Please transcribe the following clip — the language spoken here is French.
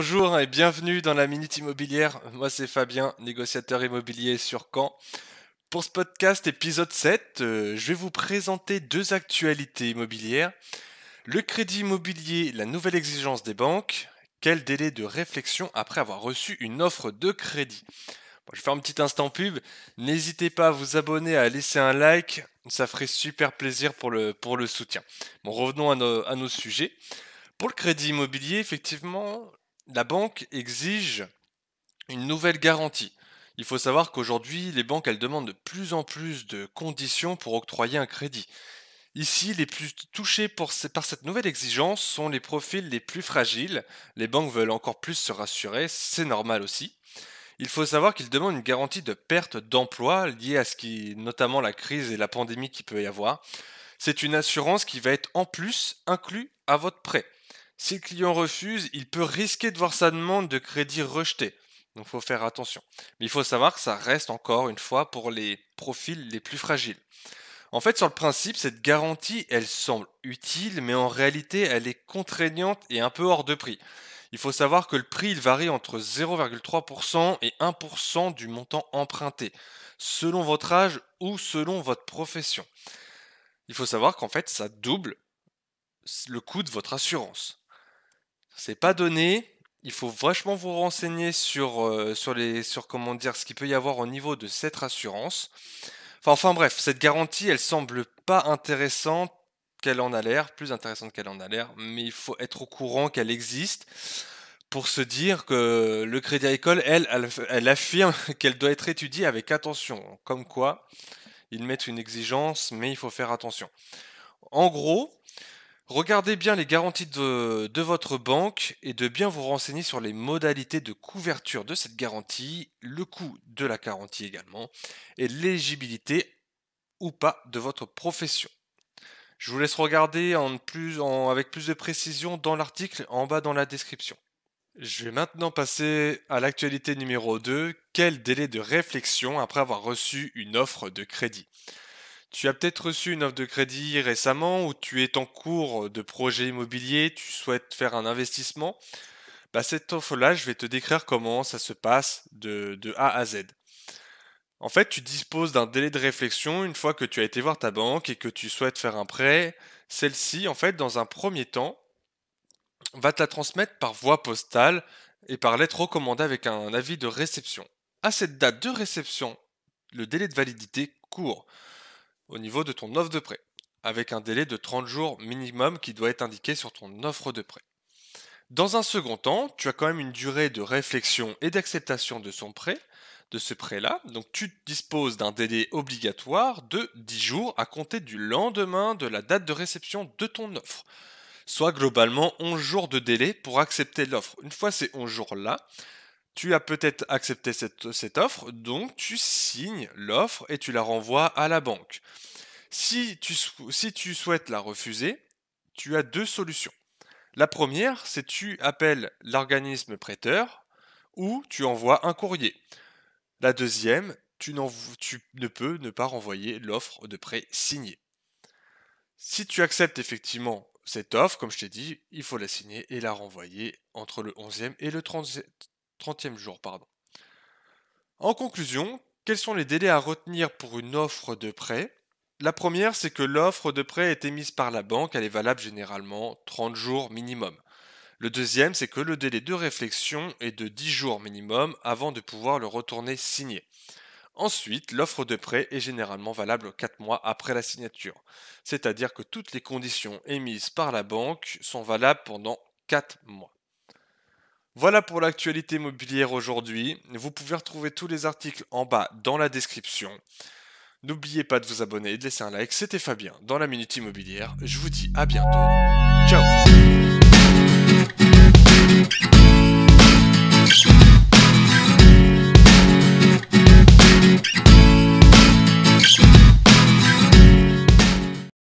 Bonjour et bienvenue dans la Minute Immobilière. Moi c'est Fabien, négociateur immobilier sur Caen. Pour ce podcast épisode 7, je vais vous présenter deux actualités immobilières. Le crédit immobilier, la nouvelle exigence des banques. Quel délai de réflexion après avoir reçu une offre de crédit? Bon, je vais faire un petit instant pub. N'hésitez pas à vous abonner, à laisser un like. Ça ferait super plaisir pour le soutien. Bon, revenons à nos sujets. Pour le crédit immobilier, effectivement, la banque exige une nouvelle garantie. Il faut savoir qu'aujourd'hui, les banques, elles demandent de plus en plus de conditions pour octroyer un crédit. Ici, les plus touchés par cette nouvelle exigence sont les profils les plus fragiles. Les banques veulent encore plus se rassurer, c'est normal aussi. Il faut savoir qu'ils demandent une garantie de perte d'emploi liée à ce qui, notamment la crise et la pandémie qui peut y avoir. C'est une assurance qui va être en plus inclus à votre prêt. Si le client refuse, il peut risquer de voir sa demande de crédit rejetée. Donc il faut faire attention. Mais il faut savoir que ça reste encore une fois pour les profils les plus fragiles. En fait, sur le principe, cette garantie, elle semble utile, mais en réalité, elle est contraignante et un peu hors de prix. Il faut savoir que le prix, il varie entre 0,3% et 1% du montant emprunté, selon votre âge ou selon votre profession. Il faut savoir qu'en fait, ça double le coût de votre assurance. C'est pas donné. Il faut vachement vous renseigner sur comment dire ce qu'il peut y avoir au niveau de cette assurance. Enfin bref, cette garantie, elle semble pas intéressante qu'elle en a l'air, plus intéressante qu'elle en a l'air, mais il faut être au courant qu'elle existe pour se dire que le Crédit Agricole, elle affirme qu'elle doit être étudiée avec attention. Comme quoi, ils mettent une exigence, mais il faut faire attention. En gros, regardez bien les garanties de votre banque et de bien vous renseigner sur les modalités de couverture de cette garantie, le coût de la garantie également, et l'éligibilité ou pas de votre profession. Je vous laisse regarder avec plus de précision dans l'article en bas dans la description. Je vais maintenant passer à l'actualité numéro 2. Quel délai de réflexion après avoir reçu une offre de crédit? Tu as peut-être reçu une offre de crédit récemment ou tu es en cours de projet immobilier, tu souhaites faire un investissement. Cette offre-là, je vais te décrire comment ça se passe de A à Z. En fait, tu disposes d'un délai de réflexion une fois que tu as été voir ta banque et que tu souhaites faire un prêt. Celle-ci, en fait, dans un premier temps, va te la transmettre par voie postale et par lettre recommandée avec un avis de réception. À cette date de réception, le délai de validité court au niveau de ton offre de prêt, avec un délai de 30 jours minimum qui doit être indiqué sur ton offre de prêt. Dans un second temps, tu as quand même une durée de réflexion et d'acceptation de ce prêt-là. Donc tu disposes d'un délai obligatoire de 10 jours à compter du lendemain de la date de réception de ton offre. Soit globalement 11 jours de délai pour accepter l'offre. Une fois ces 11 jours-là, tu as peut-être accepté cette offre, donc tu signes l'offre et tu la renvoies à la banque. Si tu souhaites la refuser, tu as deux solutions. La première, c'est tu appelles l'organisme prêteur ou tu envoies un courrier. La deuxième, tu ne peux ne pas renvoyer l'offre de prêt signée. Si tu acceptes effectivement cette offre, comme je t'ai dit, il faut la signer et la renvoyer entre le 11e et le 30e jour. En conclusion, quels sont les délais à retenir pour une offre de prêt? La première, c'est que l'offre de prêt est émise par la banque, elle est valable généralement 30 jours minimum. Le deuxième, c'est que le délai de réflexion est de 10 jours minimum avant de pouvoir le retourner signé. Ensuite, l'offre de prêt est généralement valable 4 mois après la signature. C'est-à-dire que toutes les conditions émises par la banque sont valables pendant 4 mois. Voilà pour l'actualité immobilière aujourd'hui. Vous pouvez retrouver tous les articles en bas dans la description. N'oubliez pas de vous abonner et de laisser un like. C'était Fabien dans la Minute Immobilière. Je vous dis à bientôt. Ciao!